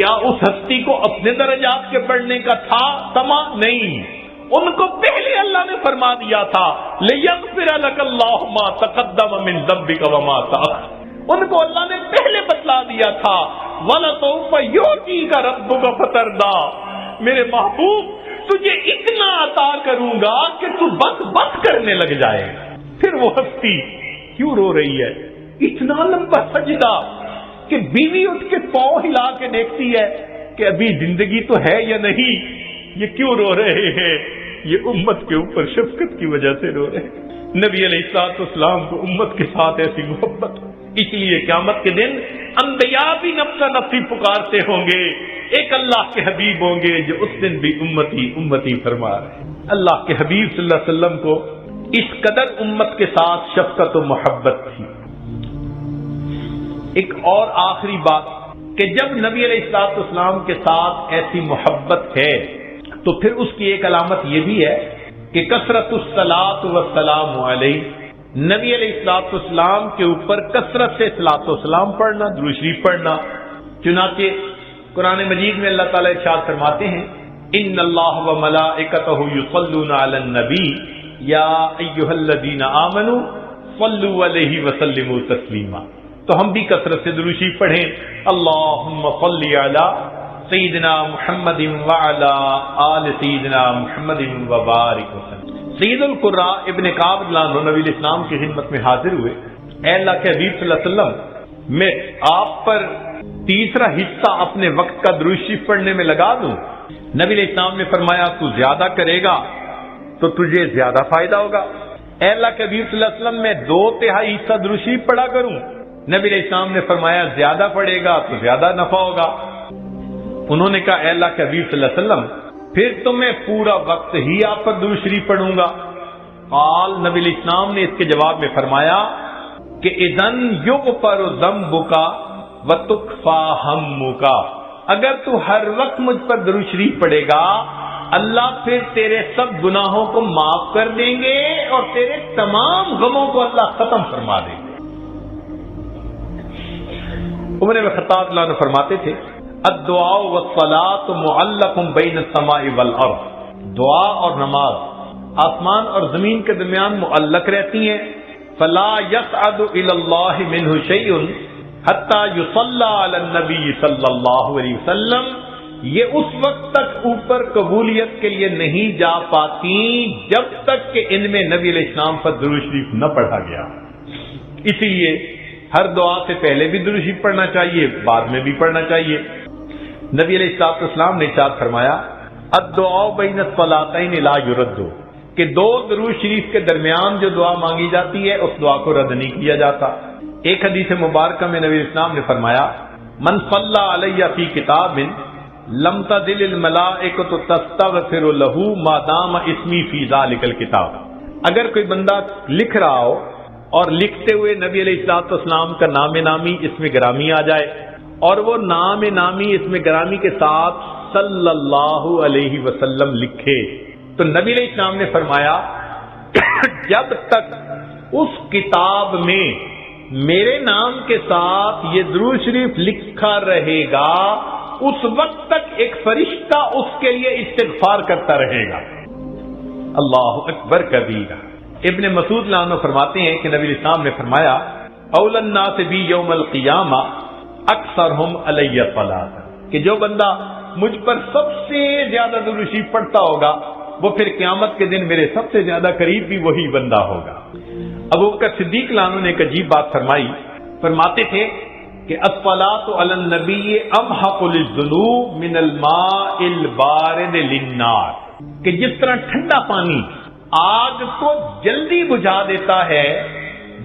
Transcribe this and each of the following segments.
کیا اس ہستی کو اپنے درجات کے بڑھنے کا تھا تما؟ نہیں، ان کو پہلے اللہ نے فرما دیا تھا لِيَغْفِرَ لَكَ اللَّهُ مَا تَقَدَّمَ مِن ذَنبِكَ وَمَا تَأَخَّرَ، ان کو اللہ نے پہلے بتلا دیا تھا وَلَسَوْفَ يُعْطِيكَ رَبُّكَ فَتَرْضَىٰ، میرے محبوب تجھے اتنا عطا کروں گا کہ تو بس کرنے لگ جائے گا۔ پھر وہ ہستی کیوں رو رہی ہے؟ اتنا لمبا سجدہ کہ بیوی اٹھ کے پاؤں ہلا کے دیکھتی ہے کہ ابھی زندگی تو ہے یا نہیں، یہ کیوں رو رہے ہیں؟ یہ امت کے اوپر شفقت کی وجہ سے رو رہے ہیں۔ نبی علیہ الصلوۃ والسلام کو امت کے ساتھ ایسی محبت، اس لیے قیامت کے دن انبیاء بھی نفس نفسی پکارتے ہوں گے، ایک اللہ کے حبیب ہوں گے جو اس دن بھی امتی امتی فرما رہے ہیں۔ اللہ کے حبیب صلی اللہ علیہ وسلم کو اس قدر امت کے ساتھ شفقت و محبت تھی۔ ایک اور آخری بات کہ جب نبی علیہ الصلوۃ والسلام کے ساتھ ایسی محبت ہے تو پھر اس کی ایک علامت یہ بھی ہے کہ کثرت الصلاۃ والسلام علیہ، نبی علیہ الصلوۃ والسلام کے اوپر کثرت سے صلاۃ و سلام پڑھنا، درود شریف پڑھنا۔ چنانچہ قرآن مجید میں اللہ تعالیٰ ارشاد فرماتے ہیں ان اللہ وملائکتہ یصلون علی النبی یا ایھا الذین آمنوا صلوا علیہ وسلموا تسلیما، تو ہم بھی کثرت سے درود شریف پڑھیں، اللہم صل علی سیدنا محمد وعلی آل سیدنا محمد وبارک وسلم۔ سید القراء ابن کعب رضی اللہ عنہ نبی الاسلام کی خدمت میں حاضر ہوئے، اے اللہ کے حبیب صلی اللہ علیہ وسلم، میں آپ پر تیسرا حصہ اپنے وقت کا درود شریف پڑھنے میں لگا دوں؟ نبی علیہ السلام نے فرمایا تو زیادہ کرے گا تو تجھے زیادہ فائدہ ہوگا۔ اے اللہ کے حبیب صلی اللہ علیہ وسلم، میں 2/3 حصہ درود شریف پڑھا کروں؟ نبی علیہ السلام نے فرمایا زیادہ پڑھے گا تو زیادہ نفع ہوگا۔ انہوں نے کہا اے اللہ کے حبیب صلی اللہ علیہ وسلم، پھر تو میں پورا وقت ہی آپ پر درود شریف پڑھوں گا۔ قال، نبی علیہ السلام نے اس کے جواب میں فرمایا کہ اذن یغفر ذنبک وتکفی ہمک، اگر تو ہر وقت مجھ پر درود شریف پڑھے گا اللہ پھر تیرے سب گناہوں کو معاف کر دیں گے اور تیرے تمام غموں کو اللہ ختم فرما دیں گے۔ عمر بن خطاب اللہ عنہ فرماتے تھے الدعاء والصلاۃ معلق بین السماء والارض، دعا اور نماز آسمان اور زمین کے درمیان معلق رہتی ہیں، فلا يصعد الى اللہ منہ شیء حتی یصلی علی النبی صلی اللہ علیہ وسلم، یہ اس وقت تک اوپر قبولیت کے لیے نہیں جا پاتی جب تک کہ ان میں نبی علیہ السلام پر درود شریف نہ پڑھا گیا۔ اسی لیے ہر دعا سے پہلے بھی درود شریف پڑھنا چاہیے، بعد میں بھی پڑھنا چاہیے۔ نبی علیہ السلام نے ارشاد فرمایا الدعاء بین الصلاتین لا یرد، کہ 2 درود شریف کے درمیان جو دعا مانگی جاتی ہے اس دعا کو رد نہیں کیا جاتا۔ ایک حدیث مبارکہ میں نبی الاسلام نے فرمایا من صلی علی فی کتاب لم تزل الملائکۃ تستغفر له ما دام اسمی فی ذلک الکتاب، اگر کوئی بندہ لکھ رہا ہو اور لکھتے ہوئے نبی علیہ السلام کا نام نامی اس میں گرامی آ جائے اور وہ نام نامی اس میں گرامی کے ساتھ صلی اللہ علیہ وسلم لکھے، تو نبی علیہ السلام نے فرمایا جب تک اس کتاب میں میرے نام کے ساتھ یہ درود شریف لکھا رہے گا اس وقت تک ایک فرشتہ اس کے لیے استغفار کرتا رہے گا۔ اللہ اکبر کبیرہ۔ ابن مسعود رضی اللہ عنہ فرماتے ہیں کہ نبی الاسلام نے فرمایا اول الناس بی یوم القیامہ اکثرہم علی الصلاۃ، کہ جو بندہ مجھ پر سب سے زیادہ درود شریف پڑھتا ہوگا وہ پھر قیامت کے دن میرے سب سے زیادہ قریب بھی وہی بندہ ہوگا۔ ابوبکر صدیق رضی اللہ عنہ نے ایک عجیب بات فرمائی، فرماتے تھے کہ الصلاۃ علی النبی امحق للذنوب من الماء البارد للنار، کہ جس طرح ٹھنڈا پانی آگ کو جلدی بجھا دیتا ہے،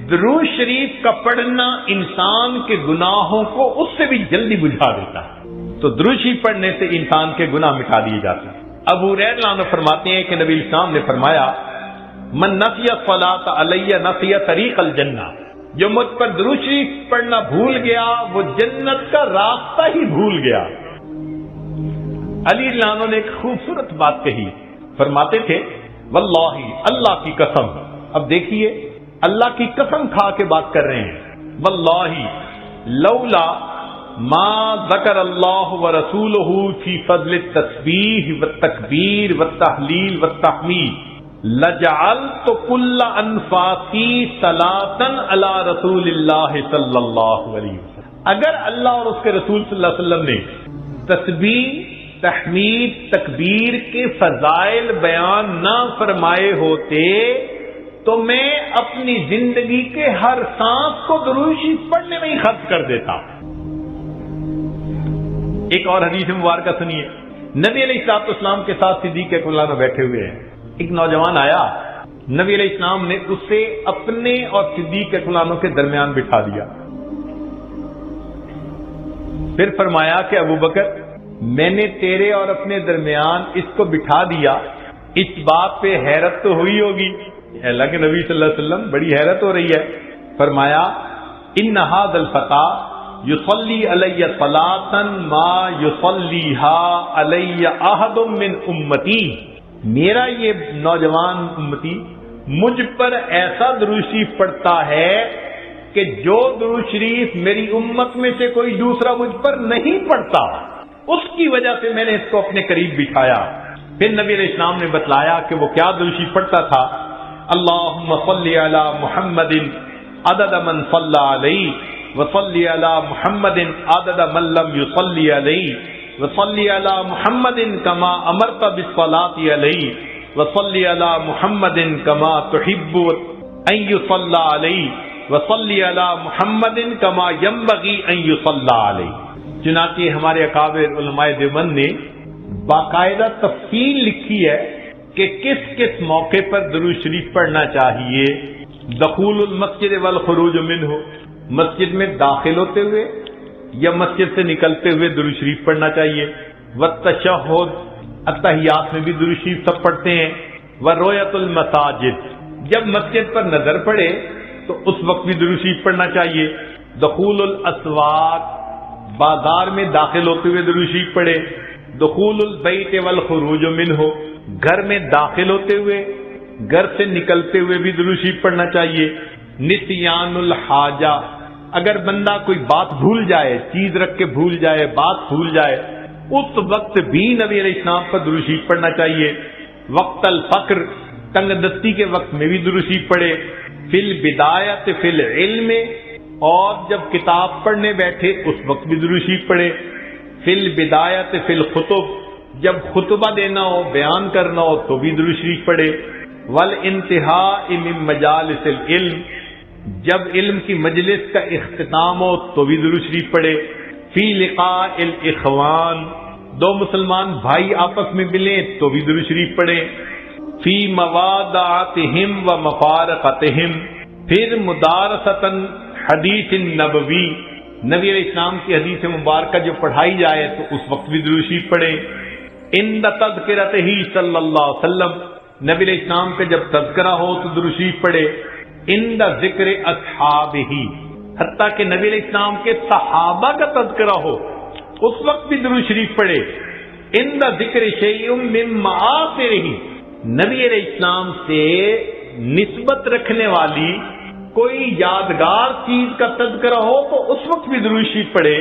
درود شریف کا پڑھنا انسان کے گناہوں کو اس سے بھی جلدی بجھا دیتا ہے، تو درود شریف پڑھنے سے انسان کے گناہ مٹا دیے جاتے ہیں۔ ابو ہریرہ عنہ فرماتے ہیں کہ نبی الاسلام نے فرمایا من نسی الصلاۃ علی نسی طریق الجنہ، جو مجھ پر درود شریف پڑھنا بھول گیا وہ جنت کا راستہ ہی بھول گیا۔ علی رضی اللہ عنہ نے ایک خوبصورت بات کہی، فرماتے تھے واللہ، اللہ کی قسم، اب دیکھیے اللہ کی قسم کھا کے بات کر رہے ہیں، واللہ لولا ما ذکر اللہ ورسولہ فی فضل التسبیح والتکبیر والتحلیل والتحمید لجعلت کل انفاسی صلاۃ علی رسول اللہ صلی اللہ علیہ وسلم. اگر اللہ اور اس کے رسول صلی اللہ علیہ وسلم نے تسبیح، تحمید، تکبیر کے فضائل بیان نہ فرمائے ہوتے تو میں اپنی زندگی کے ہر سانس کو درود شریف پڑھنے میں ہی خرچ کر دیتا. ایک اور حدیث مبارکہ سنیے. نبی علیہ الصلوۃ والسلام کے ساتھ صدیق اکبر بیٹھے ہوئے ہیں. ایک نوجوان آیا، نبی علیہ السلام نے اسے اپنے اور صدیق اکبر کے درمیان بٹھا دیا. پھر فرمایا کہ ابو بکر، میں نے تیرے اور اپنے درمیان اس کو بٹھا دیا، اس بات پہ حیرت تو ہوئی ہوگی. اللہ کے نبی صلی اللہ علیہ وسلم بڑی حیرت ہو رہی ہے. فرمایا ان ھذا الفتى یصلی علی صلاۃ ما یصلیھا علی احد من امتی. میرا یہ نوجوان امتی مجھ پر ایسا درود شریف پڑھتا ہے کہ جو درود شریف میری امت میں سے کوئی دوسرا مجھ پر نہیں پڑھتا. اس کی وجہ سے میں نے اس کو اپنے قریب بٹھایا. پھر نبی علیہ السلام نے بتلایا کہ وہ کیا درود شریف پڑھتا تھا. اللہم صلی علی محمد عدد من صلی علیہ وصلی علی محمد عدد من لم یصلی علیہ وصلی علی محمد کما امرت بالصلاۃ علیہ وصلی علی محمد کما تحب ان یصلی علیہ وصلی علی محمد کما ینبغی ان یصلی علیہ. چنانچہ ہمارے اکابر علماء دیوبند نے باقاعدہ تفصیل لکھی ہے کہ کس کس موقع پر درود شریف پڑھنا چاہیے. دخول المسجد والخروج منہ، مسجد میں داخل ہوتے ہوئے یا مسجد سے نکلتے ہوئے درود شریف پڑھنا چاہیے. والتشہد، اتحیات میں بھی درود شریف سب پڑھتے ہیں. ورؤیت المساجد، جب مسجد پر نظر پڑے تو اس وقت بھی درود شریف پڑھنا چاہیے. دخول الاسواق، بازار میں داخل ہوتے ہوئے درود شریف پڑھے. دخول البیت والخروج منہ، گھر میں داخل ہوتے ہوئے گھر سے نکلتے ہوئے بھی درود شریف پڑھنا چاہیے. نسیان الحاجہ، اگر بندہ کوئی بات بھول جائے، چیز رکھ کے بھول جائے، بات بھول جائے، اس وقت بھی نبی علیہ السلام پر درود شریف پڑھنا چاہیے. وقت الفقر، تنگ دستی کے وقت میں بھی درود شریف پڑھے. فی البدایۃ فی العلم، اور جب کتاب پڑھنے بیٹھے اس وقت بھی درود شریف پڑھے. فی البدایۃ فی الخطب، جب خطبہ دینا ہو، بیان کرنا ہو تو بھی درود شریف پڑھے. والانتہاء من مجالس العلم، جب علم کی مجلس کا اختتام ہو تو بھی درود شریف پڑھے. فی لقاء الاخوان، دو مسلمان بھائی آپس میں ملیں تو بھی درود شریف پڑھے. فی موادعتہم و مفارقتہم، پھر مدارسۃ حدیث نبوی، نبی علیہ السلام کی حدیث مبارکہ جو پڑھائی جائے تو اس وقت بھی درود شریف پڑھے. عند تذکرتہ صلی اللہ علیہ وسلم، نبی علیہ السلام کا جب تذکرہ ہو تو درود شریف پڑھے. عند ذکر اصحابہ، حتیٰ کہ نبی علیہ السلام کے صحابہ کا تذکرہ ہو اس وقت بھی درود شریف پڑھے. عند ذکر شیء من معاصرہ، نبی علیہ السلام سے نسبت رکھنے والی کوئی یادگار چیز کا تذکرہ ہو تو اس وقت بھی درود شریف پڑھے.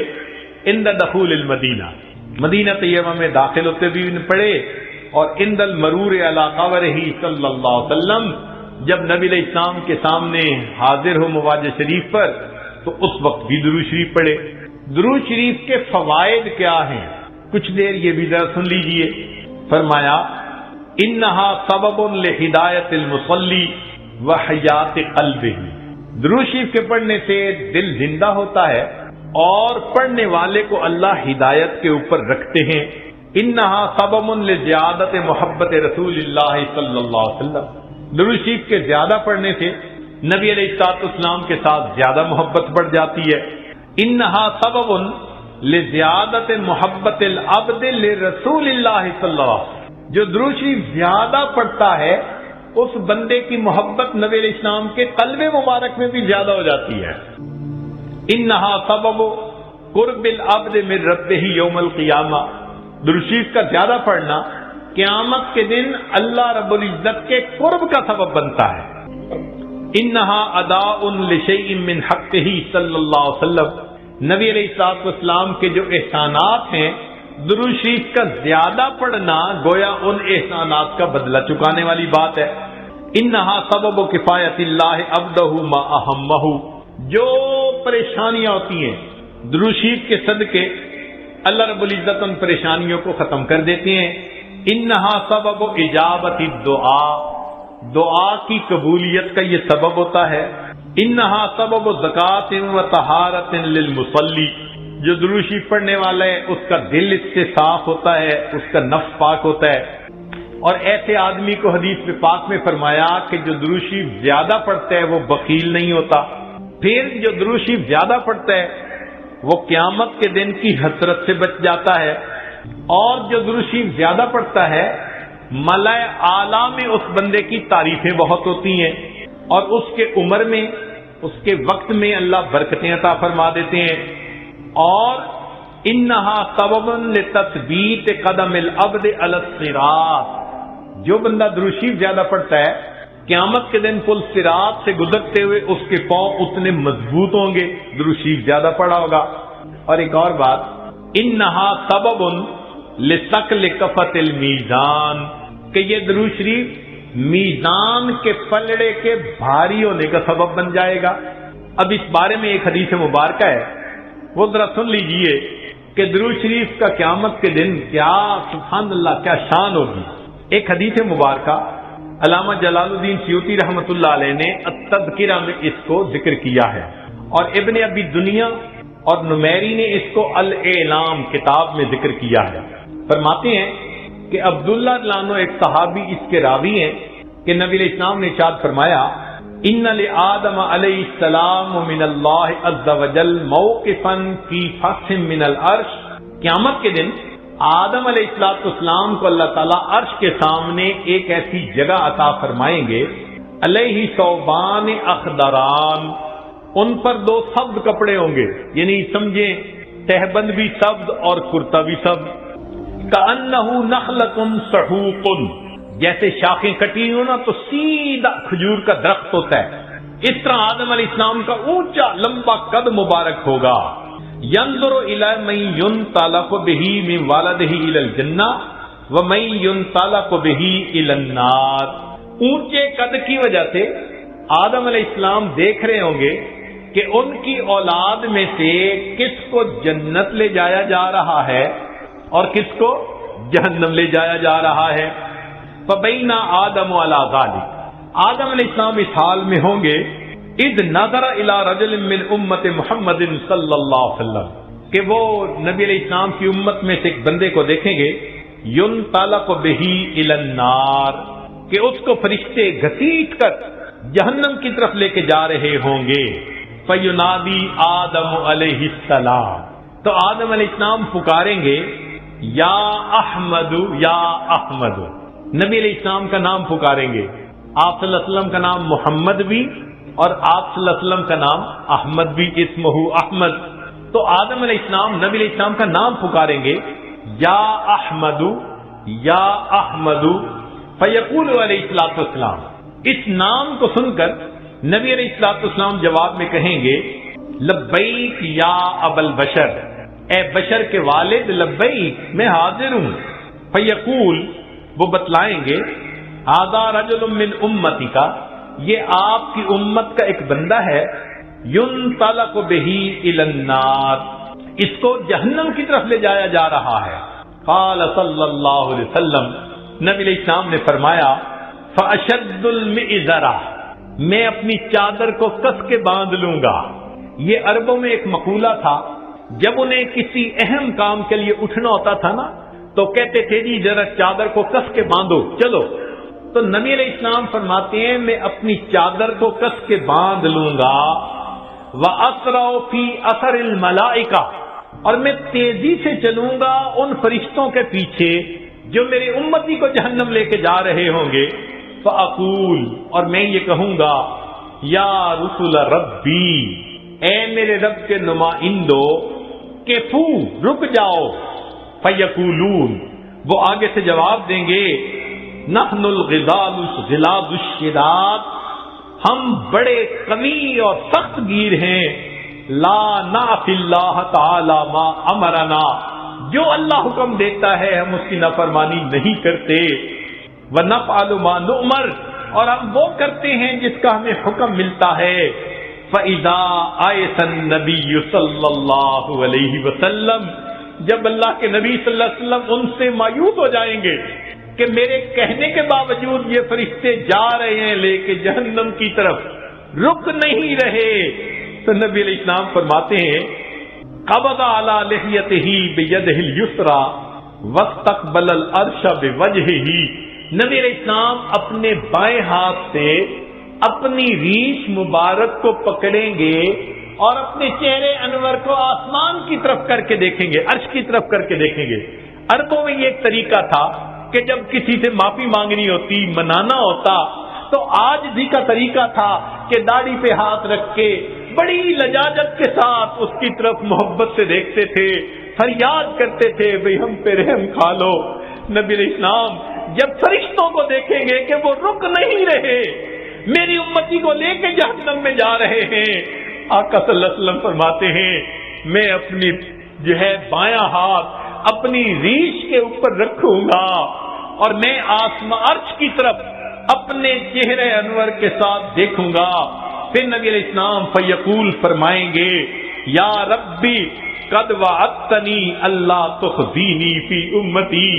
عند دخول المدینہ، مدینہ طیبہ میں داخل ہوتے بھی پڑھے. اور عند المرور علی قبرہ صلی اللہ علیہ وسلم، جب نبی علیہ السلام کے سامنے حاضر ہو مواجہ شریف پر تو اس وقت بھی درود شریف پڑھے. درود شریف کے فوائد کیا ہیں، کچھ دیر یہ بھی ذرا سن لیجئے. فرمایا انہا سبب لہدایت المصلی وحیات قلبہ، درود شریف کے پڑھنے سے دل زندہ ہوتا ہے اور پڑھنے والے کو اللہ ہدایت کے اوپر رکھتے ہیں. انہا سبب لزیادت محبت رسول اللہ صلی اللہ علیہ وسلم، درود شریف کے زیادہ پڑھنے سے نبی علیہ الصلوۃ والسلام کے ساتھ زیادہ محبت بڑھ جاتی ہے. انہا سبب لزیادت محبت العبد لرسول اللہ صلی اللہ علیہ وسلم، جو درود شریف زیادہ پڑھتا ہے اس بندے کی محبت نبی علیہ السلام کے قلب مبارک میں بھی زیادہ ہو جاتی ہے. انہا سبب قرب العبد من ربہ یوم القیامہ، درود شریف کا زیادہ پڑھنا قیامت کے دن اللہ رب العزت کے قرب کا سبب بنتا ہے. انہا اداء لشیء من حقہ صلی اللہ علیہ وسلم، نبی علیہ الصلوۃ والسلام کے جو احسانات ہیں، درود شریف کا زیادہ پڑھنا گویا ان احسانات کا بدلہ چکانے والی بات ہے۔ انہا سبب کفایت اللہ عبدہ ما اہمہ، جو پریشانیاں ہوتی ہیں درود شریف کے صدقے اللہ رب العزت ان پریشانیوں کو ختم کر دیتے ہیں۔ انہا سبب اجابت الدعاء، دعا کی قبولیت کا یہ سبب ہوتا ہے۔ انہا سبب زکات و طہارت للمصلی، جو درود شریف پڑھنے والا ہے اس کا دل اس سے صاف ہوتا ہے، اس کا نفس پاک ہوتا ہے۔ اور ایسے آدمی کو حدیث میں پاک میں فرمایا کہ جو درود شریف زیادہ پڑھتا ہے وہ بخیل نہیں ہوتا۔ پھر جو درود شریف زیادہ پڑھتا ہے وہ قیامت کے دن کی حسرت سے بچ جاتا ہے، اور جو درود شریف زیادہ پڑھتا ہے ملائے اعلیٰ میں اس بندے کی تعریفیں بہت ہوتی ہیں، اور اس کے عمر میں، اس کے وقت میں اللہ برکتیں عطا فرما دیتے ہیں۔ اور انہا سبب لتثبیت قدم العبد علی الصراط، جو بندہ درود شریف زیادہ پڑھتا ہے قیامت کے دن پل صراط سے گزرتے ہوئے اس کے پاؤں اتنے مضبوط ہوں گے، درود شریف زیادہ پڑھا ہوگا۔ اور ایک اور بات، انہا سبب لثقل کفۃ المیزان، کہ یہ درود شریف میزان کے پلڑے کے بھاری ہونے کا سبب بن جائے گا۔ اب اس بارے میں ایک حدیث مبارکہ ہے، وہ ذرا سن لیجئے کہ درود شریف کا قیامت کے دن کیا سبحان اللہ کیا شان ہوگی۔ ایک حدیث مبارکہ علامہ جلال الدین سیوطی رحمۃ اللہ علیہ نے التذکرہ میں اس کو ذکر کیا ہے، اور ابن ابی دنیا اور نمیری نے اس کو الاعلام کتاب میں ذکر کیا ہے۔ فرماتے ہیں کہ عبداللہ لانو ایک صحابی اس کے راوی ہیں کہ نبی علیہ السلام نے ارشاد فرمایا، ان لآدم علیہ السلام من اللہ عز وجل موقفا فی فصح من العرش، قیامت کے دن آدم علیہ السلام کو اللہ تعالیٰ عرش کے سامنے ایک ایسی جگہ عطا فرمائیں گے، علیہ ثوبان اخضران، ان پر دو سبز کپڑے ہوں گے، یعنی سمجھیں تہبند بھی سبز اور کرتا بھی سبز، کأنہ نخلۃ سحوق، جیسے شاخیں کٹی ہو نا تو سیدھا کھجور کا درخت ہوتا ہے، اس طرح آدم علیہ السلام کا اونچا لمبا قد مبارک ہوگا۔ ينظر الى من ينطلق به من والده الى الجنہ ومن ينطلق به الى النار، اونچے قد کی وجہ سے آدم علیہ السلام دیکھ رہے ہوں گے کہ ان کی اولاد میں سے کس کو جنت لے جایا جا رہا ہے اور کس کو جہنم لے جایا جا رہا ہے۔ فبین آدم علی ذلک، آدم علیہ السلام اس حال میں ہوں گے، اذ نظر الی رجل من امت محمد صلی اللہ علیہ وسلم، کہ وہ نبی علیہ السلام کی امت میں سے ایک بندے کو دیکھیں گے، ينطلق به الی النار، کہ اس کو فرشتے گھسیٹ کر جہنم کی طرف لے کے جا رہے ہوں گے۔ فینادی آدم علیہ السلام، تو آدم علیہ السلام پکاریں گے، یا احمد یا احمد، نبی علیہ السلام کا نام پکاریں گے، آپ صلی اللہ علیہ وسلم کا نام محمد بھی اور آپ صلی اللہ علیہ وسلم کا نام احمد بھی، اسمہ احمد، تو آدم علیہ السلام نبی علیہ السلام کا نام پکاریں گے، یا احمد یا احمد، فیقول علیہ الصلوۃ والسلام، اس نام کو سن کر نبی علیہ الصلوۃ والسلام جواب میں کہیں گے، لبیک یا ابا البشر، اے بشر کے والد، لبیک میں حاضر ہوں۔ فیقول، وہ بتلائیں گے، ھذا رجل من امتی کا، یہ آپ کی امت کا ایک بندہ ہے، ينطلق به الى النار، اس کو جہنم کی طرف لے جایا جا رہا ہے۔ قال صلی اللہ علیہ وسلم، نبی علیہ السلام نے فرمایا، فاشد المئزرہ، میں اپنی چادر کو کس کے باندھ لوں گا۔ یہ عربوں میں ایک مقولہ تھا، جب انہیں کسی اہم کام کے لیے اٹھنا ہوتا تھا نا تو کہتے تھے جی ذرا چادر کو کس کے باندھو چلو، تو نبی علیہ السلام فرماتے ہیں میں اپنی چادر کو کس کے باندھ لوں گا، وَأَسْرَعُ فِي أَثَرِ الْمَلَائِكَةِ، اور میں تیزی سے چلوں گا ان فرشتوں کے پیچھے جو میرے امتی کو جہنم لے کے جا رہے ہوں گے، فَأَقُولُ، اور میں یہ کہوں گا، یا رسول ربی، اے میرے رب کے نمائندو، کفو، رک جاؤ، فیقولون، وہ آگے سے جواب دیں گے، نحن الغلاظ الشداد، ہم بڑے قوی اور سخت گیر ہیں، لا نعصی اللہ تعالی ما امرنا، جو اللہ حکم دیتا ہے ہم اس کی نافرمانی نہیں کرتے، ونفعل ما نؤمر، اور ہم وہ کرتے ہیں جس کا ہمیں حکم ملتا ہے۔ فَإِذَا آیَسَ النَّبِيُّ صلی اللہ علیہ وسلم، جب اللہ کے نبی صلی اللہ علیہ وسلم ان سے مایوس ہو جائیں گے کہ میرے کہنے کے باوجود یہ فرشتے جا رہے ہیں لے کے جہنم کی طرف، رک نہیں رہے، تو نبی علیہ السلام فرماتے ہیں قبض علی لحیتہ بیدہ الیسری واستقبل العرش بوجہہ، نبی علیہ السلام اپنے بائیں ہاتھ سے اپنی ریش مبارک کو پکڑیں گے اور اپنے چہرے انور کو آسمان کی طرف کر کے دیکھیں گے، عرش کی طرف کر کے دیکھیں گے۔ عربوں میں یہ ایک طریقہ تھا کہ جب کسی سے معافی مانگنی ہوتی، منانا ہوتا، تو آج بھی کا طریقہ تھا کہ داڑھی پہ ہاتھ رکھ کے بڑی لجاجت کے ساتھ اس کی طرف محبت سے دیکھتے تھے، فریاد کرتے تھے بھئی ہم پہ رحم کھا لو۔ نبی علیہ السلام جب فرشتوں کو دیکھیں گے کہ وہ رک نہیں رہے، میری امتی کو لے کے جہنم میں جا رہے ہیں، آقا صلی اللہ علیہ وسلم فرماتے ہیں میں اپنی جو ہے بایاں ہاتھ اپنی ریش کے اوپر رکھوں گا اور میں آسمان عرش کی طرف اپنے چہرے انور کے ساتھ دیکھوں گا۔ پھر نبی علیہ السلام فیقول فرمائیں گے یا ربی قد وعدتنی اللہ تخزینی فی امتی،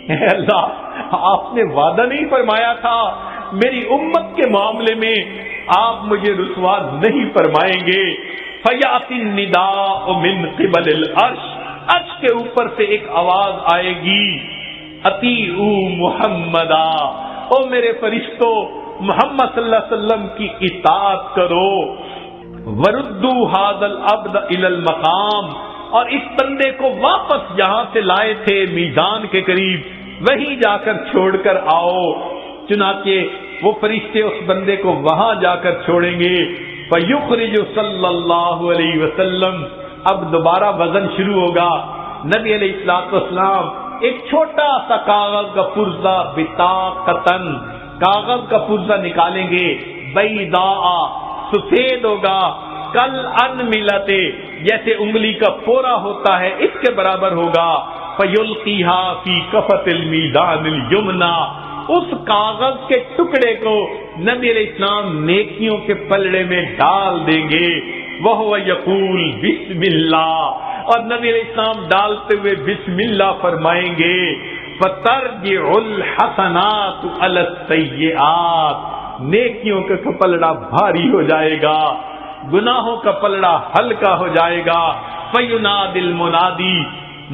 اے اللہ آپ نے وعدہ نہیں فرمایا تھا میری امت کے معاملے میں آپ مجھے رسوا نہیں فرمائیں گے۔ فیاتی النداء من قبل العرش، عرش کے اوپر سے ایک آواز آئے گی اطیعوا محمدا، او میرے فرشتوں محمد صلی اللہ علیہ وسلم کی اطاعت کرو، وردوا ھذا العبد الی المقام، اور اس بندے کو واپس جہاں سے لائے تھے میزان کے قریب وہیں جا کر چھوڑ کر آؤ۔ چنانچہ وہ فرشتے اس بندے کو وہاں جا کر چھوڑیں گے۔ فیخرج صلی اللہ علیہ وسلم، اب دوبارہ وزن شروع ہوگا۔ نبی علیہ الصلوۃ والسلام ایک چھوٹا سا کاغذ کا پرزہ بطاقتن، کاغذ کا پرزہ نکالیں گے، بیضاء، سفید ہوگا، کل انملتے، جیسے انگلی کا پورا ہوتا ہے اس کے برابر ہوگا۔ فیلقیھا فی کفۃ المیزان الیمنی، اس کاغذ کے ٹکڑے کو نبی علیہ السلام نیکیوں کے پلڑے میں ڈال دیں گے۔ وہو یقول بسم اللہ، اور نبی علیہ السلام ڈالتے ہوئے بسم اللہ فرمائیں گے۔ فترجع الحسنات علی السیئات، نیکیوں کا پلڑا بھاری ہو جائے گا، گناہوں کا پلڑا ہلکا ہو جائے گا۔ فینادی المنادی،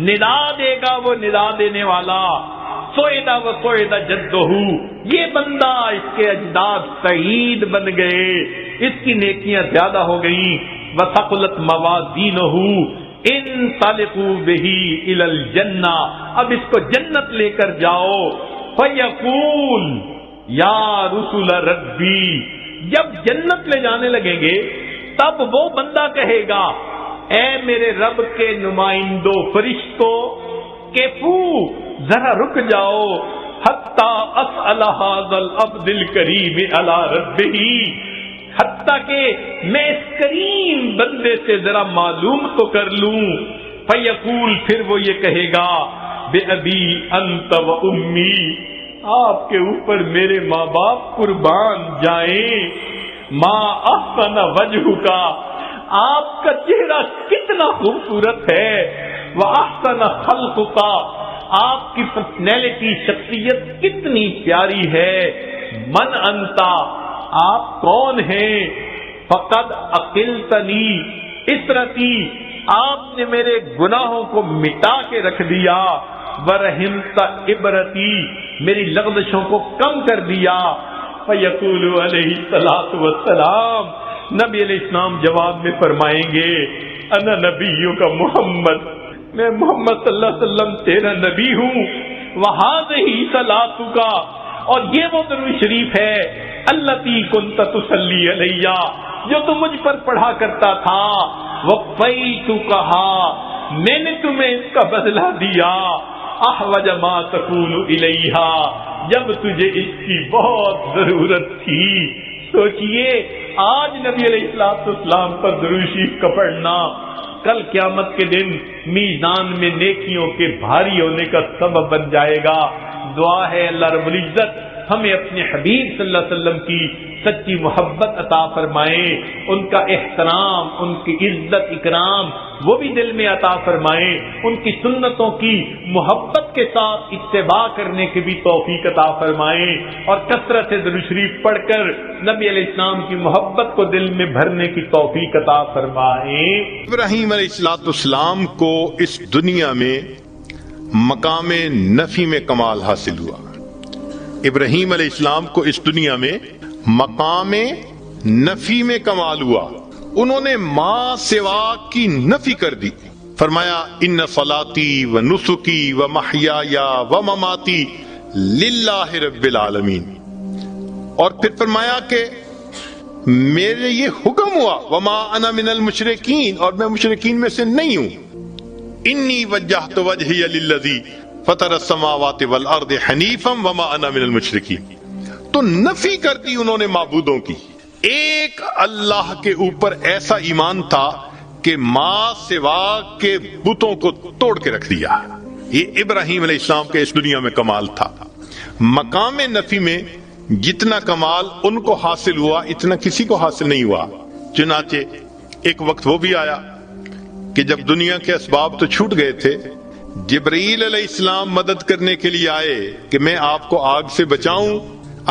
ندا دے گا وہ ندا دینے والا، سوئدہ و سوئدہ جدہ، یہ بندہ اس کے اجداد سعید بن گئے، اس کی نیکیاں زیادہ ہو گئیں۔ وثقلت موازینہ، انطلقوا بہ الی الجنہ، اب اس کو جنت لے کر جاؤ۔ فیقول یا رسول ربی، جب جنت لے جانے لگیں گے تب وہ بندہ کہے گا اے میرے رب کے نمائندوں فرشتوں، کیفو ذرا رک جاؤ، حتی اسأل ھذا العبد الکریم علی ربہ، حتیٰ کہ میں اس کریم بندے سے ذرا معلوم تو کر لوں۔ فیقول، پھر وہ یہ کہے گا بے ابی انت و امی، آپ کے اوپر میرے ماں باپ قربان جائیں، ما احسن وجہ کا، آپ کا چہرہ کتنا خوبصورت ہے، وَأَحْسَنَ خَلْقُكَ، آپ کی پرسنالٹی شخصیت کتنی پیاری ہے، من انتا، آپ کون ہیں، فقد عقلتنی اطرتی، آپ نے میرے گناہوں کو مٹا کے رکھ دیا، ورحمت عبرتی، میری لغزشوں کو کم کر دیا۔ فیقول علیہ الصلوۃ والسلام، نبی علیہ السلام جواب میں فرمائیں گے انا نبیوں کا محمد، میں محمد صلی اللہ علیہ وسلم تیرا نبی ہوں، وہذہ صلاتک، اور یہ وہ درود شریف ہے التی کنت تصلی علیہ، جو تم مجھ پر پڑھا کرتا تھا، وفیتکھا، میں نے تمہیں اس کا بدلہ دیا، احوج ما تکون الیہا، جب تجھے اس کی بہت ضرورت تھی۔ سوچئے آج نبی علیہ السلام پر درود شریف کا پڑھنا کل قیامت کے دن میزان میں نیکیوں کے بھاری ہونے کا سبب بن جائے گا. دعا ہے اللہ رب العزت ہمیں اپنے حبیب صلی اللہ علیہ وسلم کی سچی محبت عطا فرمائے, ان کا احترام, ان کی عزت اکرام وہ بھی دل میں عطا فرمائے, ان کی سنتوں کی محبت کے ساتھ اتباع کرنے کی بھی توفیق عطا فرمائے, اور کثرت سے درود شریف پڑھ کر نبی علیہ السلام کی محبت کو دل میں بھرنے کی توفیق عطا فرمائے. ابراہیم علیہ السلام کو اس دنیا میں مقام نفی میں کمال حاصل ہوا. ابراہیم علیہ السلام کو اس دنیا میں مقام نفی میں کمال ہوا. انہوں نے ما سوا کی نفی کر دی. فرمایا ان صلاتی و نسکی و محیای و مماتی للہ رب العالمین. اور پھر فرمایا کہ میرے یہ حکم ہوا وما انا من المشرکین, اور میں مشرکین میں سے نہیں ہوں. انی وجہت وجہی للذی فطر السماوات والارض حنیفا وما انا من المشرکین. تو نفی کر دی انہوں نے معبودوں کی. ایک اللہ کے اوپر ایسا ایمان تھا کہ ما سوا کے بتوں کو توڑ کے رکھ دیا. یہ ابراہیم علیہ السلام کے اس دنیا میں کمال تھا. مقام نفی میں جتنا کمال ان کو حاصل ہوا اتنا کسی کو حاصل نہیں ہوا. چنانچہ ایک وقت وہ بھی آیا کہ جب دنیا کے اسباب تو چھوٹ گئے تھے, جبرائیل علیہ السلام مدد کرنے کے لیے آئے کہ میں آپ کو آگ سے بچاؤں,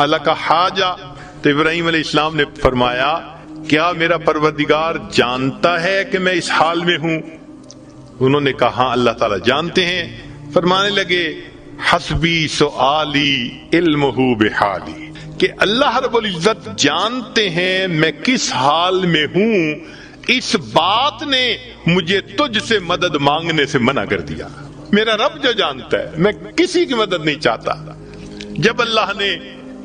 اللہ کا حاجہ. تو ابراہیم علیہ السلام نے فرمایا کیا میرا پروردگار جانتا ہے کہ میں اس حال میں ہوں؟ انہوں نے کہا ہاں اللہ تعالیٰ جانتے ہیں. فرمانے لگے حسبی سؤالی علمہ بحالی, کہ اللہ رب العزت جانتے ہیں میں کس حال میں ہوں, اس بات نے مجھے تجھ سے مدد مانگنے سے منع کر دیا. میرا رب جو جانتا ہے میں کسی کی مدد نہیں چاہتا. جب اللہ نے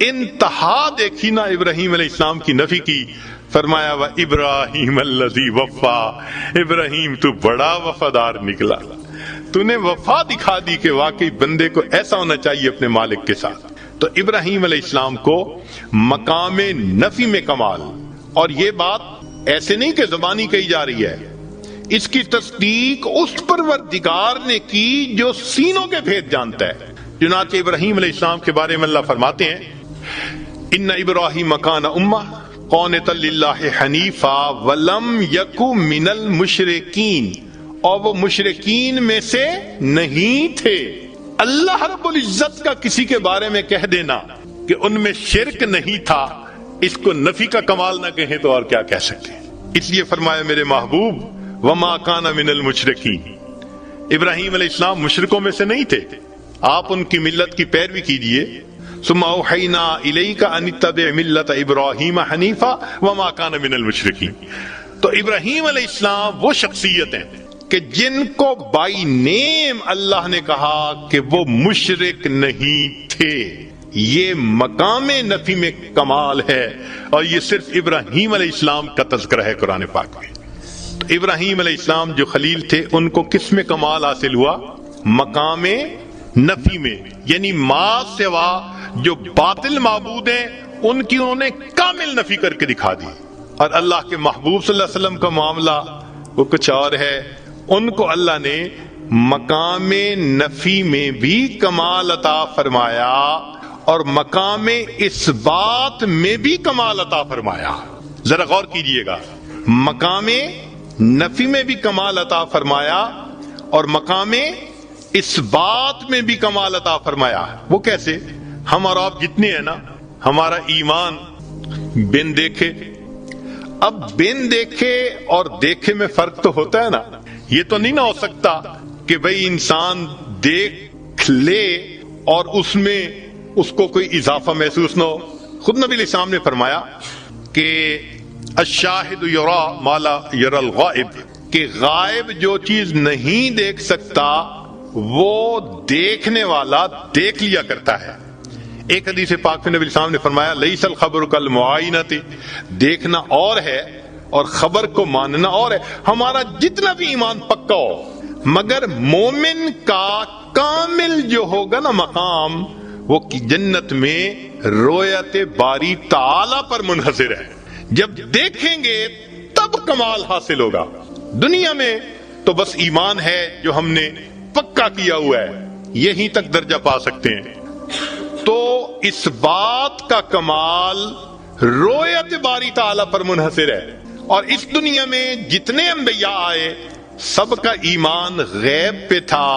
انتہا دیکھی نا ابراہیم علیہ السلام کی نفی کی, فرمایا و ابراہیم الذی وفا, ابراہیم تو بڑا وفادار نکلا. تو نے وفا دکھا دی کہ واقعی بندے کو ایسا ہونا چاہیے اپنے مالک کے ساتھ. تو ابراہیم علیہ السلام کو مقام نفی میں کمال. اور یہ بات ایسے نہیں کہ زبانی کہی جا رہی ہے, اس کی تصدیق اس پروردگار نے کی جو سینوں کے بھید جانتا ہے. چنانچہ ابراہیم علیہ السلام کے بارے میں اللہ فرماتے ہیں ان ابراہیم کان امہ قانتا للہ حنیفا ولم یک من المشرکین, اور وہ مشرکین میں سے نہیں تھے. اللہ رب العزت کا کسی کے بارے میں کہہ دینا کہ ان میں شرک نہیں تھا, اس کو نفی کا کمال نہ کہیں تو اور کیا کہہ سکتے ہیں. اس لیے فرمایا میرے محبوب وما کان من المشرکین, ابراہیم علیہ السلام مشرکوں میں سے نہیں تھے. آپ ان کی ملت کی پیروی کیجئے. ثم اوحینا الیک ان اتبع ملت ابراہیم حنیفا وما کان من المشرکین. تو ابراہیم علیہ السلام وہ شخصیت ہیں کہ جن کو بائی نیم اللہ نے کہا کہ وہ مشرک نہیں تھے. یہ مقام نفی میں کمال ہے, اور یہ صرف ابراہیم علیہ السلام کا تذکرہ ہے قرآن پاک میں. تو ابراہیم علیہ السلام جو خلیل تھے ان کو کس میں کمال حاصل ہوا؟ مقام نفی میں. یعنی ما سوا جو باطل معبود ہیں ان کی انہوں نے کامل نفی کر کے دکھا دی. اور اللہ کے محبوب صلی اللہ علیہ وسلم کا معاملہ وہ کچھ اور ہے. ان کو اللہ نے مقام نفی میں بھی کمال عطا فرمایا اور مقام اس بات میں بھی کمال عطا فرمایا. ذرا غور کیجئے گا, مقام نفی میں بھی کمال عطا فرمایا اور مقام اس بات میں بھی کمال عطا فرمایا. وہ کیسے؟ ہم اور آپ جتنے ہیں نا, ہمارا ایمان بن دیکھے. اب بن دیکھے اور دیکھے میں فرق تو ہوتا ہے نا. یہ تو نہیں نہ ہو سکتا کہ بھئی انسان دیکھ لے اور اس میں اس کو کوئی اضافہ محسوس نہ ہو. خود نبی علیہ السلام نے فرمایا کہ الشاہد یرا ما لا یرا الغائب, کہ غائب جو چیز نہیں دیکھ سکتا وہ دیکھنے والا دیکھ لیا کرتا ہے. ایک حدیث پاک میں نبی السلام نے فرمایا لیس الخبر کالمعائنۃ, دیکھنا اور ہے اور خبر کو ماننا اور ہے. ہمارا جتنا بھی ایمان پکا ہو, مگر مومن کا کامل جو ہوگا نا مقام, وہ جنت میں رویت باری تعالی پر منحصر ہے. جب دیکھیں گے تب کمال حاصل ہوگا. دنیا میں تو بس ایمان ہے جو ہم نے پکا کیا ہوا ہے، یہیں تک درجہ پا سکتے ہیں. تو اس بات کا کمال رؤیت باری تعالیٰ پر منحصر ہے. اور اس دنیا میں جتنے انبیاء آئے سب کا ایمان غیب پہ تھا.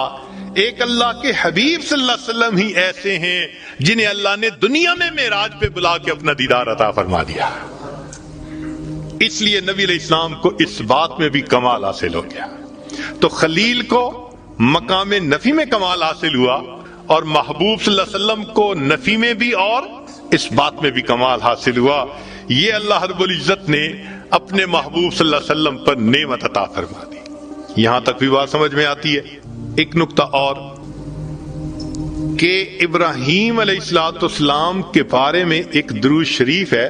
ایک اللہ کے حبیب صلی اللہ علیہ وسلم ہی ایسے ہیں جنہیں اللہ نے دنیا میں معراج پہ بلا کے اپنا دیدار عطا فرما دیا. اس لیے نبی علیہ السلام کو اس بات میں بھی کمال حاصل ہو گیا. تو خلیل کو مقام نفی میں کمال حاصل ہوا، اور محبوب صلی اللہ علیہ وسلم کو نفی میں بھی اور اس بات میں بھی کمال حاصل ہوا. یہ اللہ رب العزت نے اپنے محبوب صلی اللہ علیہ وسلم پر نعمت عطا فرما دی. یہاں تک بھی بات سمجھ میں آتی ہے. ایک نقطہ اور کہ ابراہیم علیہ السلام کے بارے میں ایک درود شریف ہے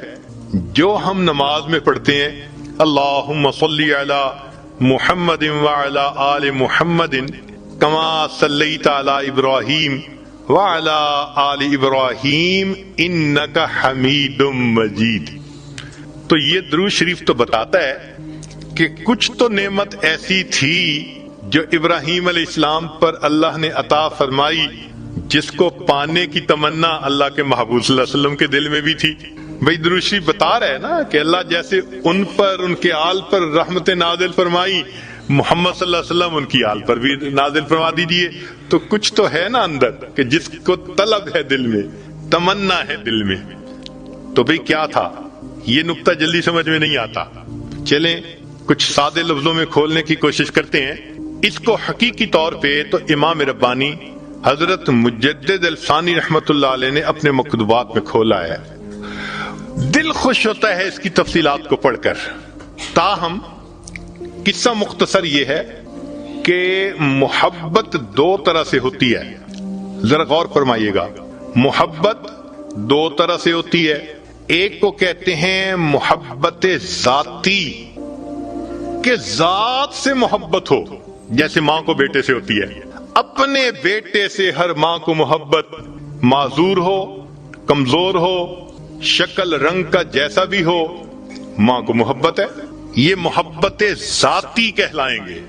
جو ہم نماز میں پڑھتے ہیں. اللہم صلی علی محمد وعلی آل محمد کما صلیت علی ابراہیم وعلی آل ابراہیم انک حمید مجید. تو یہ درود شریف تو بتاتا ہے کہ کچھ تو نعمت ایسی تھی جو ابراہیم علیہ السلام پر اللہ نے عطا فرمائی جس کو پانے کی تمنا اللہ کے محبوب صلی اللہ علیہ وسلم کے دل میں بھی تھی. بھئی درود شریف بتا رہے ہیں نا کہ اللہ جیسے ان پر ان کے آل پر رحمت نازل فرمائی، محمد صلی اللہ علیہ وسلم ان کی آل پر بھی نازل فرما دیجئے. تو کچھ تو ہے نا اندر کہ جس کو طلب ہے دل میں، تمنا ہے دل میں. تو بھئی کیا تھا؟ یہ نقطہ جلدی سمجھ میں نہیں آتا. چلیں کچھ سادے لفظوں میں کھولنے کی کوشش کرتے ہیں. اس کو حقیقی طور پہ تو امام ربانی حضرت مجدد الثانی رحمت اللہ علیہ نے اپنے مکتوبات میں کھولا ہے. دل خوش ہوتا ہے اس کی تفصیلات کو پڑھ کر. تاہم قصہ مختصر یہ ہے کہ محبت دو طرح سے ہوتی ہے. ذرا غور فرمائیے گا. محبت دو طرح سے ہوتی ہے. ایک کو کہتے ہیں محبت ذاتی، کہ ذات سے محبت ہو، جیسے ماں کو بیٹے سے ہوتی ہے. اپنے بیٹے سے ہر ماں کو محبت، معذور ہو، کمزور ہو، شکل رنگ کا جیسا بھی ہو، ماں کو محبت ہے. یہ محبت ذاتی کہلائیں گے.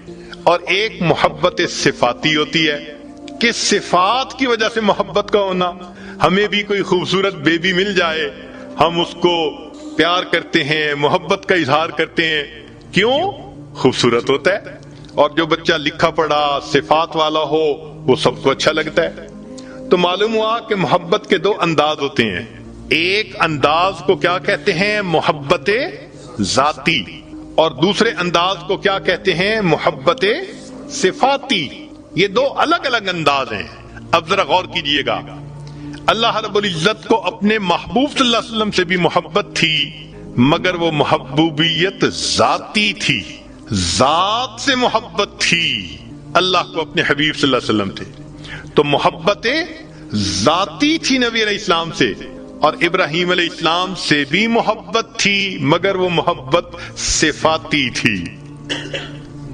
اور ایک محبت صفاتی ہوتی ہے کہ صفات کی وجہ سے محبت کا ہونا. ہمیں بھی کوئی خوبصورت بیبی مل جائے، ہم اس کو پیار کرتے ہیں، محبت کا اظہار کرتے ہیں. کیوں؟ خوبصورت ہوتا ہے. اور جو بچہ لکھا پڑھا صفات والا ہو وہ سب کو اچھا لگتا ہے. تو معلوم ہوا کہ محبت کے دو انداز ہوتے ہیں. ایک انداز کو کیا کہتے ہیں؟ محبت ذاتی. اور دوسرے انداز کو کیا کہتے ہیں؟ محبت صفاتی. یہ دو الگ الگ انداز ہیں. اب ذرا غور کیجئے گا. اللہ رب العزت کو اپنے محبوب صلی اللہ علیہ وسلم سے بھی محبت تھی، مگر وہ محبوبیت ذاتی تھی، ذات سے محبت تھی. اللہ کو اپنے حبیب صلی اللہ علیہ وسلم تھے تو محبت ذاتی تھی نبی علیہ السلام سے. اور ابراہیم علیہ السلام سے بھی محبت تھی، مگر وہ محبت صفاتی تھی.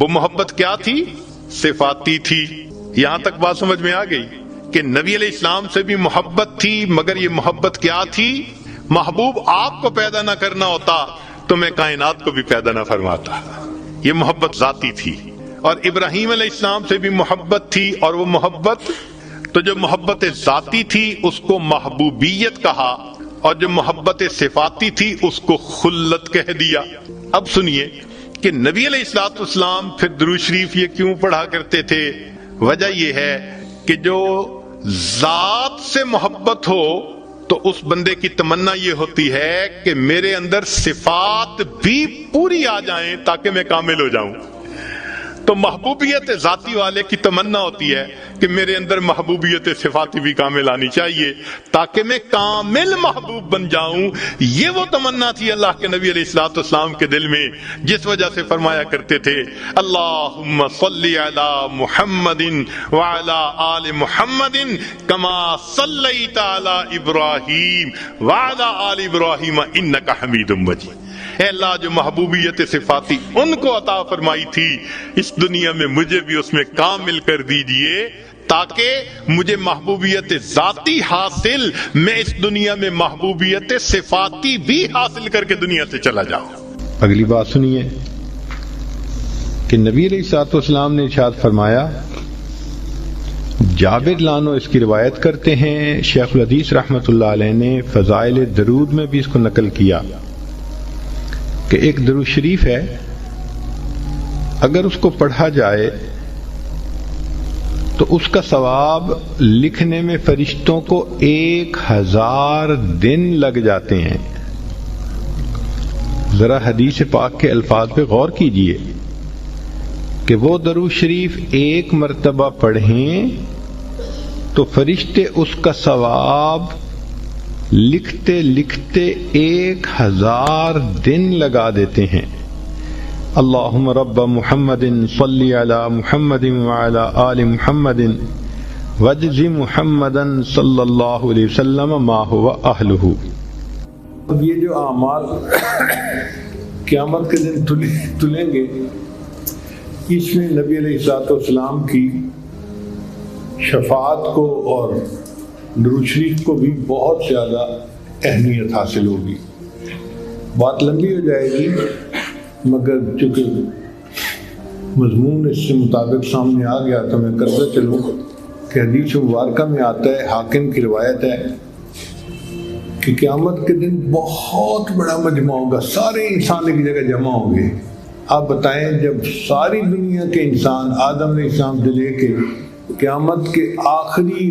وہ محبت کیا تھی؟ صفاتی تھی. یہاں تک بات سمجھ میں آ گئی کہ نبی علیہ السلام سے بھی محبت تھی، مگر یہ محبت کیا تھی؟ محبوب آپ کو پیدا نہ کرنا ہوتا تو میں کائنات کو بھی پیدا نہ فرماتا. یہ محبت ذاتی تھی. اور ابراہیم علیہ السلام سے بھی محبت تھی، اور وہ محبت تو جو محبت ذاتی تھی اس کو محبوبیت کہا، اور جو محبت صفاتی تھی اس کو خلت کہہ دیا. اب سنیے کہ نبی علیہ الصلوۃ والسلام پھر درود شریف یہ کیوں پڑھا کرتے تھے. وجہ یہ ہے کہ جو ذات سے محبت ہو تو اس بندے کی تمنا یہ ہوتی ہے کہ میرے اندر صفات بھی پوری آ جائیں تاکہ میں کامل ہو جاؤں. تو محبوبیت ذاتی والے کی تمنا ہوتی ہے کہ میرے اندر محبوبیت صفاتی بھی کامل آنی چاہیے تاکہ میں کامل محبوب بن جاؤں. یہ وہ تمنا تھی اللہ کے نبی علیہ الصلوۃ والسلام کے دل میں، جس وجہ سے فرمایا کرتے تھے اللہم صلی علی محمد وعلی آل محمد کما صلیت علی ابراہیم وعلی آل ابراہیم انک حمید مجید. اے اللہ جو محبوبیت صفاتی ان کو عطا فرمائی تھی، اس دنیا میں مجھے بھی اس میں کامل کر دیجئے تاکہ مجھے محبوبیت ذاتی حاصل، میں اس دنیا میں محبوبیت صفاتی بھی حاصل کر کے دنیا سے چلا جاؤں۔ اگلی بات سنیے کہ نبی علیہ الصلوۃ والسلام نے ارشاد فرمایا، جابر لانو اس کی روایت کرتے ہیں، شیخ الحدیث رحمۃ اللہ علیہ نے فضائل درود میں بھی اس کو نقل کیا کہ ایک درود شریف ہے، اگر اس کو پڑھا جائے تو اس کا ثواب لکھنے میں فرشتوں کو 1000 دن لگ جاتے ہیں۔ ذرا حدیث پاک کے الفاظ پہ غور کیجئے کہ وہ درود شریف ایک مرتبہ پڑھیں تو فرشتے اس کا ثواب لکھتے لکھتے 1000 دن لگا دیتے ہیں۔ اللہم رب محمد صلی علی محمد وعلی آل محمد واجز محمدا صلی اللہ علیہ وسلم ما هو اہلہ۔ اب یہ جو اعمال قیامت کے دن تلیں گے، اس میں نبی علیہ الصلوۃ والسلام کی شفاعت کو اور درود شریف کو بھی بہت زیادہ اہمیت حاصل ہوگی۔ بات لمبی ہو جائے گی، مگر چونکہ مضمون اس سے مطابق سامنے آ گیا تو میں کرتا چلوں کہ حدیث مبارکہ میں آتا ہے، حاکم کی روایت ہے کہ قیامت کے دن بہت بڑا مجمع ہوگا، سارے انسان ایک جگہ جمع ہوں گے۔ آپ بتائیں، جب ساری دنیا کے انسان آدم علیہ السلام سے لے کے قیامت کے آخری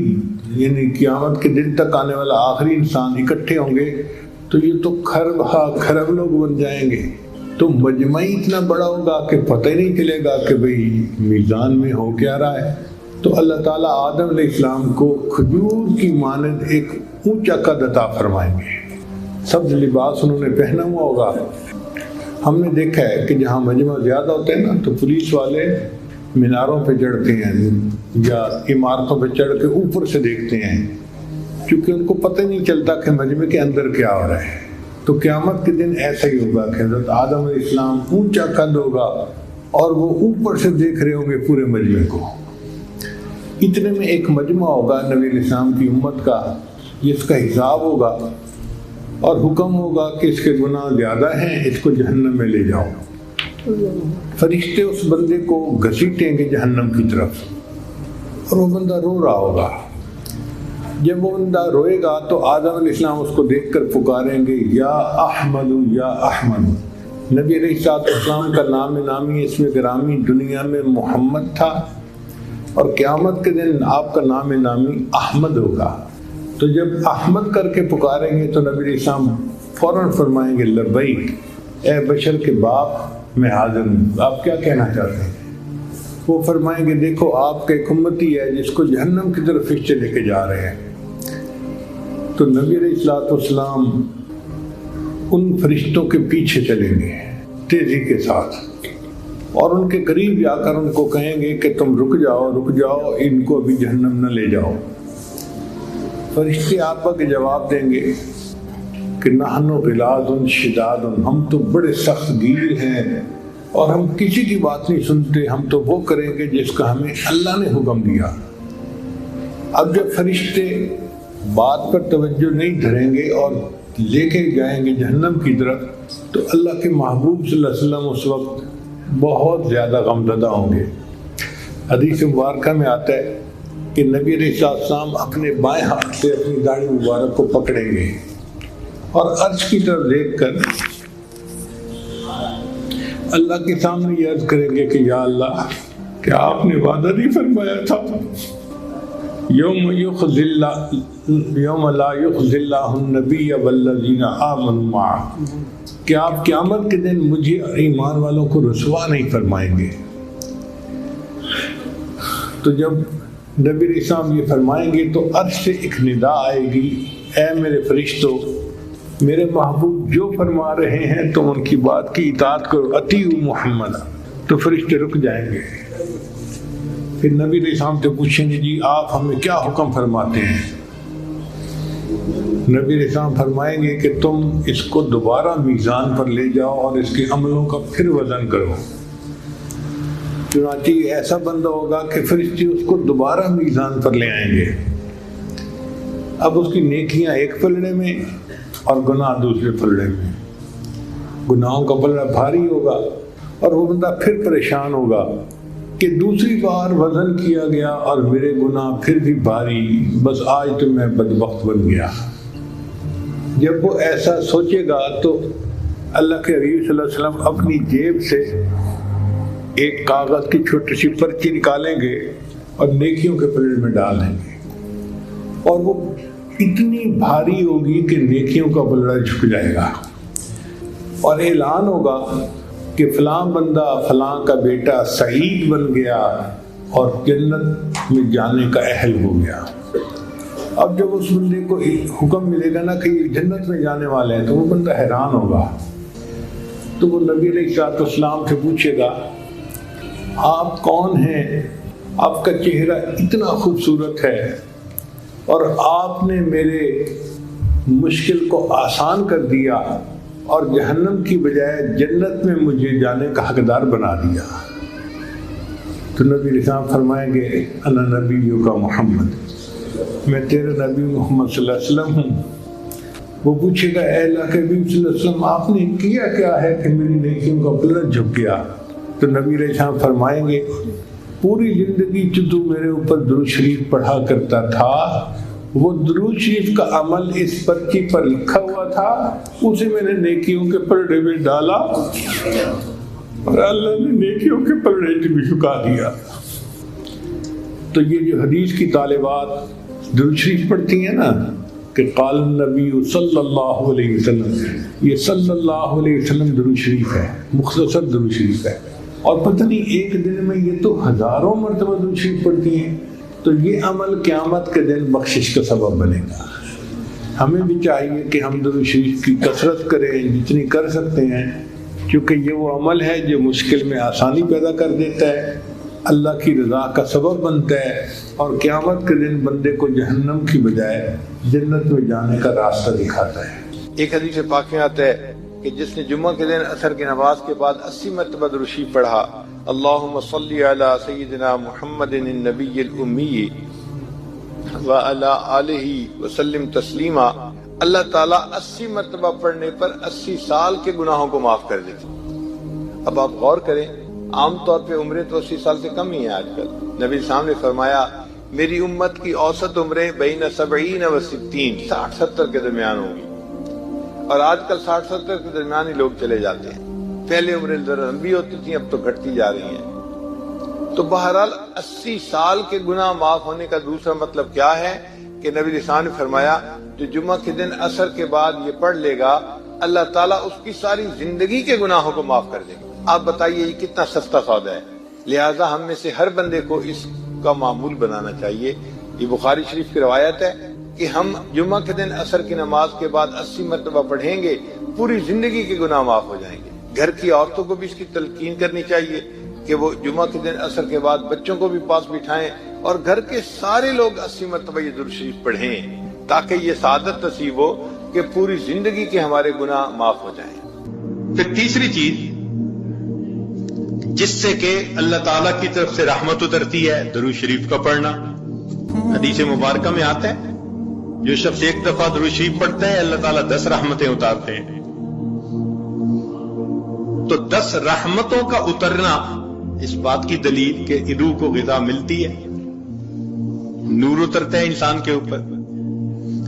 یعنی قیامت کے دن تک آنے والا آخری انسان اکٹھے ہوں گے تو یہ تو خرب لوگ بن جائیں گے۔ تو مجمع اتنا بڑا ہوگا کہ پتہ ہی نہیں چلے گا کہ بھئی میزان میں ہو کیا رہا ہے۔ تو اللہ تعالیٰ آدم علیہ السلام کو کھجور کی مانند ایک اونچا قد عطا فرمائیں گے، سبز لباس انہوں نے پہنا ہوا ہوگا۔ ہم نے دیکھا ہے کہ جہاں مجمع زیادہ ہوتے ہیں نا تو پولیس والے میناروں پہ چڑھتے ہیں یا عمارتوں پہ چڑھ کے اوپر سے دیکھتے ہیں، کیونکہ ان کو پتہ نہیں چلتا کہ مجمع کے اندر کیا ہو رہا ہے۔ تو قیامت کے دن ایسا ہی ہوگا کہ حضرت آدم علیہ السلام اونچا قد ہوگا اور وہ اوپر سے دیکھ رہے ہوں گے پورے مجمع کو۔ اتنے میں ایک مجمع ہوگا نبی علیہ السلام کی امت کا، جس کا حساب ہوگا اور حکم ہوگا کہ اس کے گناہ زیادہ ہیں، اس کو جہنم میں لے جاؤ۔ فرشتے اس بندے کو گھسیٹیں گے جہنم کی طرف اور وہ بندہ رو رہا ہوگا۔ جب وہ بندہ روئے گا تو آدم علیہ السلام اس کو دیکھ کر پکاریں گے، یا احمد یا احمد۔ نبی علیہ السلام کا نام نامی اس میں گرامی دنیا میں محمد تھا، اور قیامت کے دن آپ کا نام نامی احمد ہوگا۔ تو جب احمد کر کے پکاریں گے تو نبی علیہ السلام فوراً فرمائیں گے، لبیک اے بشر کے باپ، میں حاضر ہوں، آپ کیا کہنا چاہتے ہیں؟ وہ فرمائیں گے، دیکھو آپ کا ایک امتی ہے جس کو جہنم کی طرف فرشتے لے کے جا رہے ہیں۔ تو نبی علیہ الصلوۃ والسلام ان فرشتوں کے پیچھے چلیں گے تیزی کے ساتھ، اور ان کے قریب جا کر ان کو کہیں گے کہ تم رک جاؤ، ان کو ابھی جہنم نہ لے جاؤ۔ فرشتے آپا کے جواب دیں گے کہ نحن غلاظ شداد، ہم تو بڑے سخت گیر ہیں اور ہم کسی کی بات نہیں سنتے، ہم تو وہ کریں گے جس کا ہمیں اللہ نے حکم دیا۔ اب جب فرشتے بات پر توجہ نہیں دھریں گے اور لے کے جائیں گے جہنم کی طرف، تو اللہ کے محبوب صلی اللہ علیہ وسلم اس وقت بہت زیادہ غمزدہ ہوں گے۔ حدیث مبارکہ میں آتا ہے کہ نبی علیہ السلام اپنے بائیں ہاتھ سے اپنی داڑھی مبارک کو پکڑیں گے اور عرش کی طرف دیکھ کر اللہ کے سامنے یہ عرض کریں گے کہ یا اللہ، کیا آپ نے وعدہ نہیں فرمایا تھا یوم لا یخزی اللہ النبی والذین آمنوا معہ، کہ آپ قیامت کے دن مجھے ایمان والوں کو رسوا نہیں فرمائیں گے۔ تو جب نبی علیہ السلام یہ فرمائیں گے تو عرش سے ایک ندا آئے گی، اے میرے فرشتوں، میرے محبوب جو فرما رہے ہیں تم ان کی بات کی اطاعت کرو، اطیعوا محمد۔ تو فرشتے رک جائیں گے، پھر نبی علیہ السلام سے پوچھیں گے، جی آپ ہمیں کیا حکم فرماتے ہیں؟ نبی علیہ السلام فرمائیں گے کہ تم اس کو دوبارہ میزان پر لے جاؤ اور اس کے عملوں کا پھر وزن کرو۔ چنانچہ یہ ایسا بندہ ہوگا کہ فرشتے اس کو دوبارہ میزان پر لے آئیں گے. اب اس کی نیکیاں ایک پلڑے میں اور گناہ دوسرے پلڑے میں. گناہوں کا پلڑا بھاری ہوگا اور وہ بندہ پھر پریشان ہوگا کہ دوسری بار وزن کیا گیا اور میرے گناہ پھر بھی بھاری، بس آج تو میں بدبخت بن گیا. جب وہ ایسا سوچے گا تو اللہ کے حبیب صلی اللہ علیہ وسلم اپنی جیب سے ایک کاغذ کی چھوٹی سی پرچی نکالیں گے اور نیکیوں کے پلڑے میں ڈال دیں گے، اور وہ اتنی بھاری ہوگی کہ نیکیوں کا پلڑا جھک جائے گا، اور اعلان ہوگا کہ فلاں بندہ فلاں کا بیٹا سعید بن گیا اور جنت میں جانے کا اہل ہو گیا. اب جب اس بندے کو حکم ملے گا نا کہ یہ جنت میں جانے والے ہیں تو وہ بندہ حیران ہوگا. تو وہ نبی علیہ السلام سے پوچھے گا آپ کون ہیں؟ آپ کا چہرہ اتنا خوبصورت ہے اور آپ نے میرے مشکل کو آسان کر دیا اور جہنم کی بجائے جنت میں مجھے جانے کا حقدار بنا دیا. تو نبی علیہ السلام فرمائیں گے انا نبیک محمد، میں تیرے نبی محمد صلی اللہ علیہ وسلم ہوں. وہ پوچھے گا اے اللہ کے نبی صلی اللہ علیہ وسلم آپ نے کیا کیا ہے کہ میری نیکیوں کا پلڑا جھک گیا؟ تو نبی علیہ السلام فرمائیں گے پوری زندگی جو تو میرے اوپر درود شریف پڑھا کرتا تھا، وہ درود شریف کا عمل اس پرچی پر لکھا ہوا تھا، اسے میں نے نیکیوں کے پلڑے میں ڈالا اور اللہ نے نیکیوں کے پلڑے بھی جھکا دیا. تو یہ جو حدیث کی طالبات درود شریف پڑھتی ہیں نا کہ قال النبی صلی اللہ علیہ وسلم، یہ صلی اللہ علیہ وسلم درود شریف ہے، مختصر درود شریف ہے، اور پتہ نہیں ایک دن میں یہ تو ہزاروں مرتبہ درود شریف پڑھتی ہیں. تو یہ عمل قیامت کے دن بخشش کا سبب بنے گا. ہمیں بھی چاہیے کہ ہم درود شریف کی کثرت کریں جتنی کر سکتے ہیں، کیونکہ یہ وہ عمل ہے جو مشکل میں آسانی پیدا کر دیتا ہے، اللہ کی رضا کا سبب بنتا ہے، اور قیامت کے دن بندے کو جہنم کی بجائے جنت میں جانے کا راستہ دکھاتا ہے. ایک حدیث پاک میں آتا ہے کہ جس نے جمعہ کے دن عصر کی نماز کے بعد 80 مرتبہ درود شریف پڑھا، اللہم صلی علی سیدنا محمد النبی الامی وعلی آلہ وسلم تسلیما، اللہ تعالیٰ 80 مرتبہ پڑھنے پر 80 سال کے گناہوں کو معاف کر دیتے. اب آپ غور کریں، عام طور پہ عمریں تو 80 سال سے کم ہی ہیں آج کل. نبی صاحب نے فرمایا میری امت کی اوسط عمریں بین 70 و 60، 60-70 کے درمیان ہوں گی، اور آج کل 60-70 کے درمیان ہی لوگ چلے جاتے ہیں. پہلے عمریں ذرا لمبی ہوتی تھیں، اب تو گھٹتی جا رہی ہیں. تو بہرحال 80 سال کے گناہ معاف ہونے کا دوسرا مطلب کیا ہے کہ نبی صاحب نے فرمایا جو جمعہ کے دن عصر کے بعد یہ پڑھ لے گا، اللہ تعالیٰ اس کی ساری زندگی کے گناہوں کو معاف کر دے گا. آپ بتائیے یہ کتنا سستا سودا ہے. لہٰذا ہم میں سے ہر بندے کو اس کا معمول بنانا چاہیے. یہ بخاری شریف کی روایت ہے کہ ہم جمعہ کے دن عصر کی نماز کے بعد 80 مرتبہ پڑھیں گے، پوری زندگی کے گناہ معاف ہو جائیں گے. گھر کی عورتوں کو بھی اس کی تلقین کرنی چاہیے کہ وہ جمعہ کے دن عصر کے بعد بچوں کو بھی پاس بٹھائیں اور گھر کے سارے لوگ 80 مرتبہ یہ درود شریف پڑھیں، تاکہ یہ سعادت نصیب ہو کہ پوری زندگی کے ہمارے گناہ معاف ہو جائیں. پھر تیسری چیز جس سے کہ اللہ تعالیٰ کی طرف سے رحمت اترتی ہے، درود شریف کا پڑھنا. حدیث مبارکہ میں آتا ہے جو شخص ایک دفعہ درود شریف پڑھتا ہے اللہ تعالیٰ 10 رحمتیں اتارتے ہیں. تو 10 رحمتوں کا اترنا اس بات کی دلیل کہ روح کو غذا ملتی ہے، نور اترتا ہے انسان کے اوپر.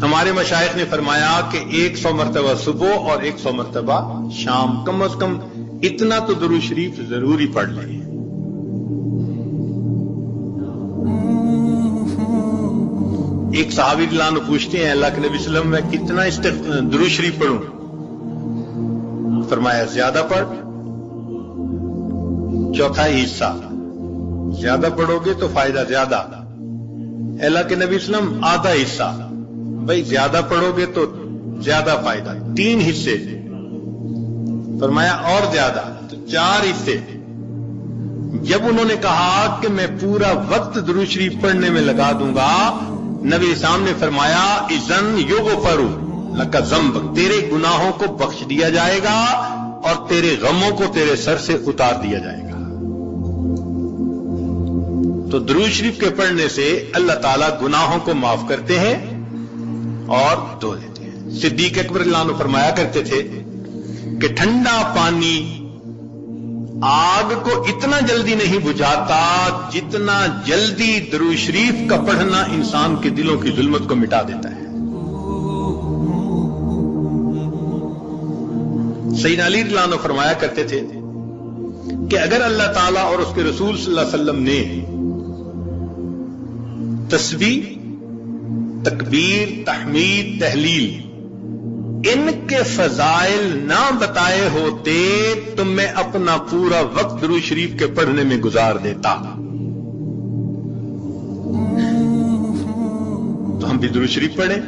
ہمارے مشائخ نے فرمایا کہ 100 مرتبہ صبح اور 100 مرتبہ شام، کم از کم اتنا تو درود شریف ضروری پڑھ لیں. ایک صحابی رضی اللہ عنہ پوچھتے ہیں اللہ کے نبی صلی اللہ علیہ وسلم میں کتنا درود شریف پڑھوں؟ فرمایا زیادہ پڑھ، چوتھائی حصہ. زیادہ پڑھو گے تو فائدہ زیادہ. اللہ کے نبی صلی اللہ علیہ وسلم آدھا حصہ، بھائی زیادہ پڑھو گے تو زیادہ فائدہ. 3 حصے فرمایا اور زیادہ، تو 4 حصے. جب انہوں نے کہا کہ میں پورا وقت درود شریف پڑھنے میں لگا دوں گا، نبی اسلام نے فرمایا اذن یغفر لک ذنبک، تیرے گناہوں کو بخش دیا جائے گا اور تیرے غموں کو تیرے سر سے اتار دیا جائے گا. تو درود شریف کے پڑھنے سے اللہ تعالیٰ گناہوں کو معاف کرتے ہیں اور دھو دیتے ہیں۔ صدیق اکبر اللہ عنہ فرمایا کرتے تھے کہ ٹھنڈا پانی آگ کو اتنا جلدی نہیں بجھاتا جتنا جلدی درود شریف کا پڑھنا انسان کے دلوں کی ظلمت کو مٹا دیتا ہے۔ سیدنا علی رضی اللہ عنہ فرمایا کرتے تھے کہ اگر اللہ تعالیٰ اور اس کے رسول صلی اللہ علیہ وسلم نے تسبیح، تکبیر، تحمید، تحلیل ان کے فضائل نہ بتائے ہوتے تو میں اپنا پورا وقت درود شریف کے پڑھنے میں گزار دیتا۔ تو ہم بھی درود شریف پڑھیں،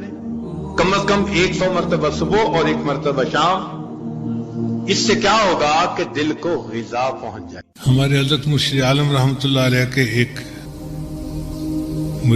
کم از کم 100 مرتبہ صبح اور 1 مرتبہ شام۔ اس سے کیا ہوگا کہ دل کو غذا پہنچ جائے۔ ہمارے حضرت مرشد عالم رحمۃ اللہ علیہ کے ایک